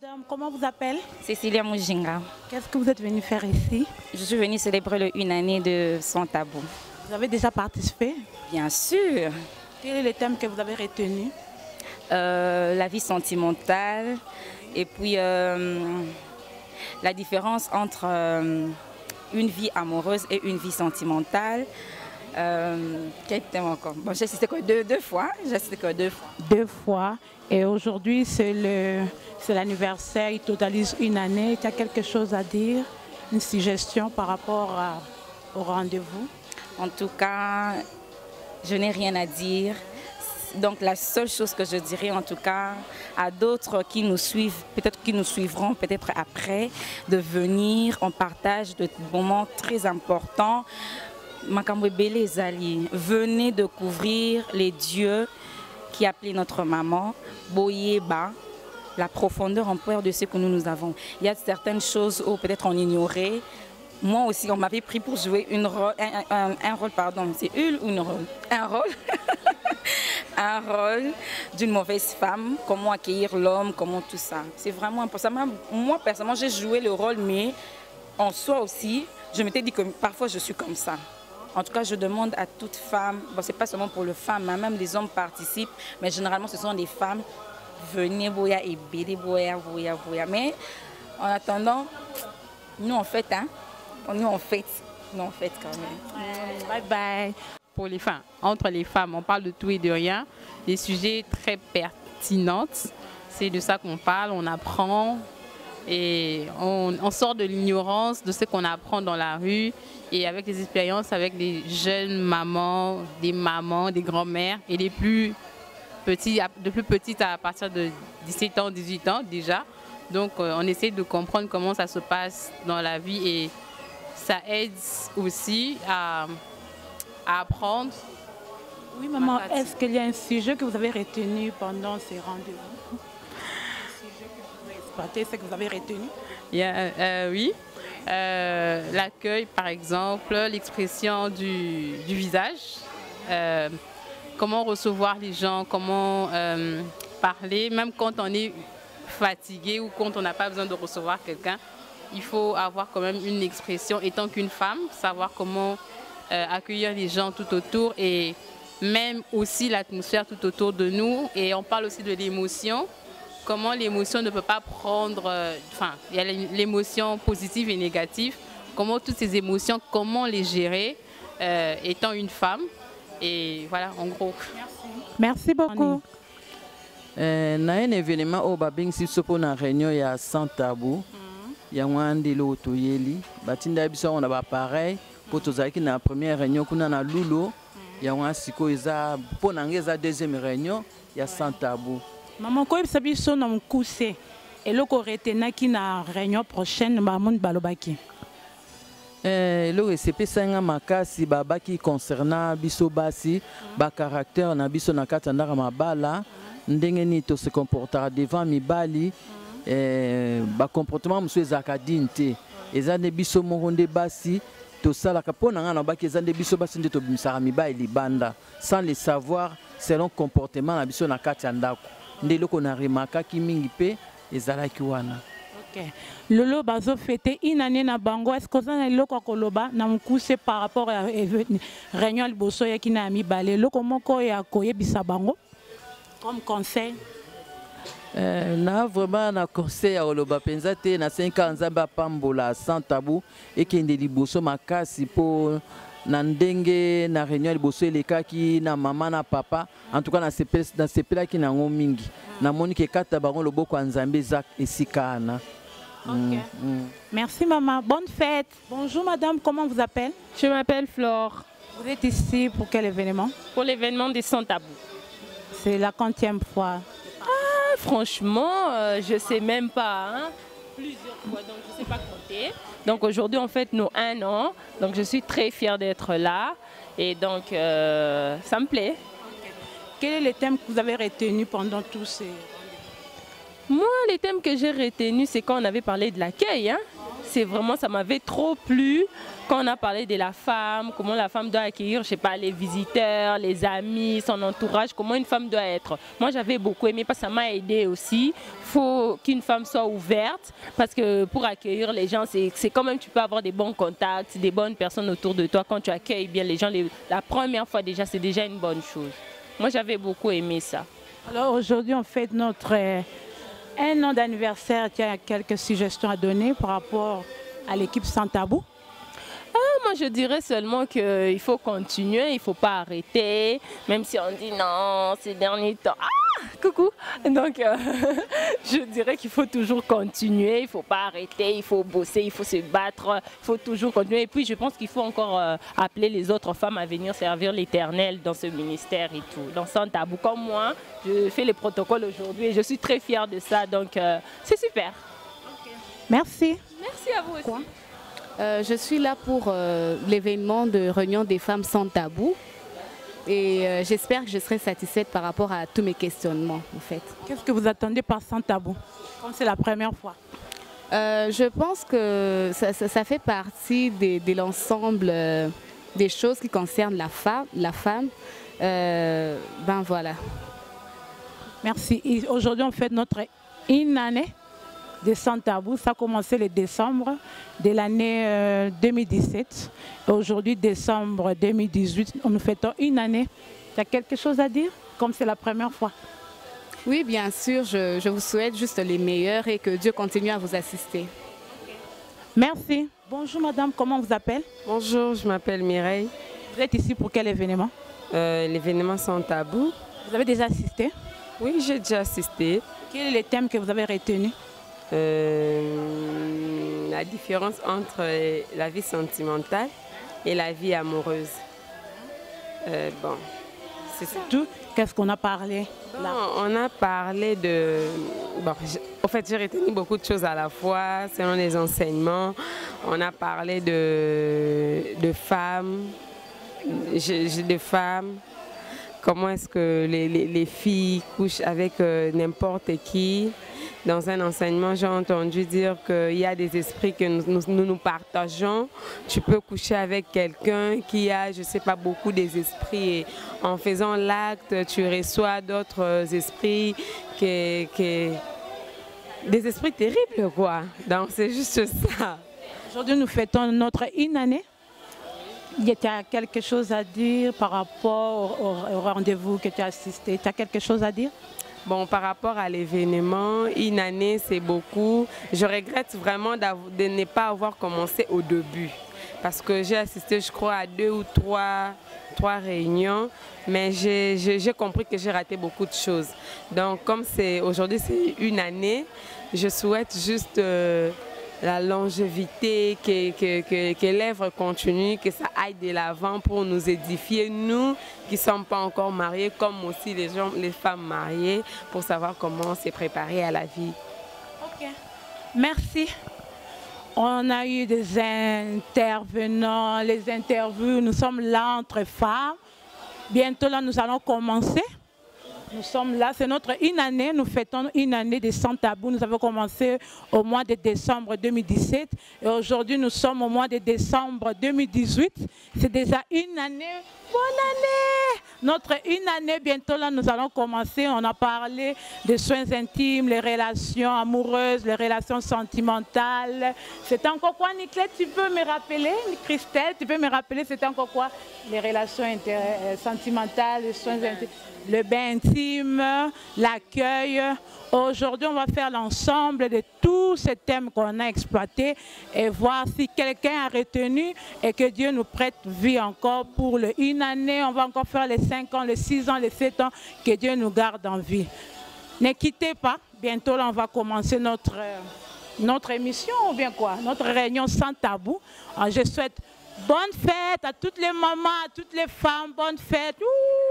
Madame, comment vous appelez? Cécilia Mujinga. Qu'est-ce que vous êtes venue faire ici? Je suis venue célébrer le 1 année de Sans Tabou. Vous avez déjà participé? Bien sûr. Quel est le thème que vous avez retenu? La vie sentimentale et puis la différence entre une vie amoureuse et une vie sentimentale. Quel thème encore? Bon, j'ai assisté quoi deux fois. J'ai assisté quoi 2 fois. 2 fois. Et aujourd'hui, c'est l'anniversaire. Il totalise 1 année. Tu as quelque chose à dire? Une suggestion par rapport au rendez-vous? En tout cas, je n'ai rien à dire. Donc la seule chose que je dirais en tout cas à d'autres qui nous suivent, peut-être qui nous suivront peut-être après, de venir, on partage de moments très importants. Makambo Bele Zali, venez découvrir les dieux qui appelaient notre maman, Boyeba, la profondeur en peur de ce que nous avons. Il y a certaines choses où peut-être on ignorait. Moi aussi, on m'avait pris pour jouer un rôle, pardon, c'est une rôle, un rôle. Un rôle d'une mauvaise femme, comment accueillir l'homme, comment tout ça. C'est vraiment important. Moi, personnellement, j'ai joué le rôle, mais en soi aussi, je m'étais dit que parfois je suis comme ça. En tout cas, je demande à toute femme, bon, c'est pas seulement pour les femmes, même les hommes participent, mais généralement ce sont des femmes. Venez, boya et bédé, boya. Mais en attendant, nous on fête, hein. Nous on fête quand même. Bye bye. Pour les femmes, entre les femmes, on parle de tout et de rien, des sujets très pertinents. C'est de ça qu'on parle, on apprend et on sort de l'ignorance de ce qu'on apprend dans la rue et avec les expériences avec des jeunes mamans, des grands-mères et des plus petites à partir de 17 ans, 18 ans déjà. Donc on essaie de comprendre comment ça se passe dans la vie et ça aide aussi à apprendre. Oui, maman, est-ce qu'il y a un sujet que vous avez retenu pendant ces rendez-vous? Un sujet que vous pouvez exploiter, ce que vous avez retenu? Oui, l'accueil par exemple, l'expression du visage, comment recevoir les gens, comment parler, même quand on est fatigué ou quand on n'a pas besoin de recevoir quelqu'un, il faut avoir quand même une expression étant qu'une femme, savoir comment accueillir les gens tout autour et même aussi l'atmosphère tout autour de nous. Et on parle aussi de l'émotion, comment l'émotion ne peut pas prendre, il y a l'émotion positive et négative, comment toutes ces émotions, comment les gérer étant une femme. Et voilà, en gros. Merci beaucoup. Na un événement au Babing si sopo na réunion ya Sans Tabou, ya ngwandi lo toyeli, batinda biso on a pareil. Pour tous ceux qui na première réunion kuna na Lulo, ya ngwa siko eza pour nangeza deuxième réunion ya Sans Tabou. Maman ko bisabi so na mukuse eloko retena ki na réunion prochaine ba mon balobaki. Lo recepe sanga makasi babaki concernant biso basi ba caractère na biso na katanda mabala ndenge ni to se comportera devant mibali ba comportement muso ezaka dinte eza ne biso moronde basi to sala kapona ngana baki eza nde biso basi nde to bimisaka mibali libanda sans le savoir selon comportement na biso na kati ya ndako nde loko na remarkaki mingi pe ezalaki wana. Ok. Lolo bazo fêter 1 année na bango, est-ce que vous avez loko koloba na mukuse par rapport à réunion liboso ya kina mibale loko moko ya koyebisa bango comme conseil? Na vraiment na conseil ya oloba penza te na 5 ans nzamba pambola Sans Tabou et kende liboso makasi po na ndenge na réunion liboso elekaki na mama na papa en tout cas na sepela ki na ngo mingi na moni ke kata bango loboko nzambe za esika na. Merci maman, bonne fête. Bonjour madame, comment vous appelez? Je m'appelle Flore. Vous êtes ici pour quel événement? Pour l'événement des Sans Tabou. C'est la 40e fois. Ah, franchement, je ne sais même pas. Hein? Plusieurs fois, donc je ne sais pas compter. Donc aujourd'hui, on fête nos 1 an. Donc je suis très fière d'être là. Et donc, ça me plaît. Okay. Quel est le thème que vous avez retenu pendant tous ces... Moi, les thèmes que j'ai retenus, c'est quand on avait parlé de l'accueil. Hein? c'est vraiment, ça m'avait trop plu quand on a parlé de la femme, comment la femme doit accueillir, je sais pas, les visiteurs, les amis, son entourage, comment une femme doit être. Moi, j'avais beaucoup aimé parce que ça m'a aidé aussi. Il faut qu'une femme soit ouverte parce que pour accueillir les gens, c'est quand même, tu peux avoir des bons contacts, des bonnes personnes autour de toi. Quand tu accueilles bien les gens, la première fois déjà, c'est déjà une bonne chose. Moi, j'avais beaucoup aimé ça. Alors aujourd'hui, on fête notre 1 an d'anniversaire. Tu as quelques suggestions à donner par rapport à l'équipe Sans Tabou? Moi, je dirais seulement qu'il faut continuer, il ne faut pas arrêter, même si on dit non, ces derniers temps. Ah, coucou! Donc, je dirais qu'il faut toujours continuer, il ne faut pas arrêter, il faut bosser, il faut se battre, il faut toujours continuer. Et puis, je pense qu'il faut encore appeler les autres femmes à venir servir l'Éternel dans ce ministère et tout, dans Sans Tabou. Comme moi, je fais les protocoles aujourd'hui et je suis très fière de ça, donc c'est super. Okay. Merci. Merci à vous aussi. Quoi? Je suis là pour l'événement de Réunion des femmes sans tabou et j'espère que je serai satisfaite par rapport à tous mes questionnements en fait. Qu'est-ce que vous attendez par Sans Tabou, comme c'est la première fois? Je pense que ça fait partie de l'ensemble des choses qui concernent la femme. Ben voilà. Merci. Aujourd'hui, on fête notre une année de Sans Tabou. Ça a commencé le décembre de l'année 2017. Aujourd'hui, décembre 2018, nous fêtons une année. Tu as quelque chose à dire, comme c'est la première fois? Oui, bien sûr. Je vous souhaite juste les meilleurs et que Dieu continue à vous assister. Merci. Bonjour madame, comment on vous appelle? Bonjour, je m'appelle Mireille. Vous êtes ici pour quel événement? L'événement Sans Tabou. Vous avez déjà assisté? Oui, j'ai déjà assisté. Quel est le thème que vous avez retenu? La différence entre la vie sentimentale et la vie amoureuse. Bon, c'est ça. Tout. Qu'est-ce qu'on a parlé là? On a parlé de... Bon, en fait, j'ai retenu beaucoup de choses à la fois, selon les enseignements. On a parlé de femmes, de femmes. Comment est-ce que les filles couchent avec n'importe qui. Dans un enseignement, j'ai entendu dire qu'il y a des esprits que nous partageons. Tu peux coucher avec quelqu'un qui a, je ne sais pas, beaucoup des esprits. Et en faisant l'acte, tu reçois d'autres esprits, des esprits terribles, quoi. Donc, c'est juste ça. Aujourd'hui, nous fêtons notre une année. Il y a quelque chose à dire par rapport au rendez-vous que tu as assisté? Tu as quelque chose à dire? Bon, par rapport à l'événement, une année, c'est beaucoup. Je regrette vraiment de ne pas avoir commencé au début. Parce que j'ai assisté, je crois, à 2 ou 3 réunions. Mais j'ai compris que j'ai raté beaucoup de choses. Donc, comme aujourd'hui, c'est une année, je souhaite juste la longévité, que l'œuvre continue, que ça aille de l'avant pour nous édifier, nous qui ne sommes pas encore mariés, comme aussi les femmes mariées, pour savoir comment se préparer à la vie. Ok, merci. On a eu des intervenants, les interviews, nous sommes là entre femmes. Bientôt là, nous allons commencer. Nous sommes là, c'est notre une année, nous fêtons une année de Sans Tabou. Nous avons commencé au mois de décembre 2017 et aujourd'hui nous sommes au mois de décembre 2018. C'est déjà une année, bonne année! Notre une année, bientôt là nous allons commencer. On a parlé des soins intimes, les relations amoureuses, les relations sentimentales. C'était encore quoi, Niclette? Tu peux me rappeler? Christelle, tu peux me rappeler c'était encore quoi? Les relations sentimentales, les soins intimes. Le bain intime, l'accueil. Aujourd'hui, on va faire l'ensemble de tous ces thèmes qu'on a exploités et voir si quelqu'un a retenu et que Dieu nous prête vie encore pour une année. On va encore faire les 5 ans, les 6 ans, les 7 ans, que Dieu nous garde en vie. Ne quittez pas. Bientôt, là, on va commencer notre émission ou bien quoi? Notre réunion Sans Tabou. Alors, je souhaite bonne fête à toutes les mamans, à toutes les femmes. Bonne fête. Ouh!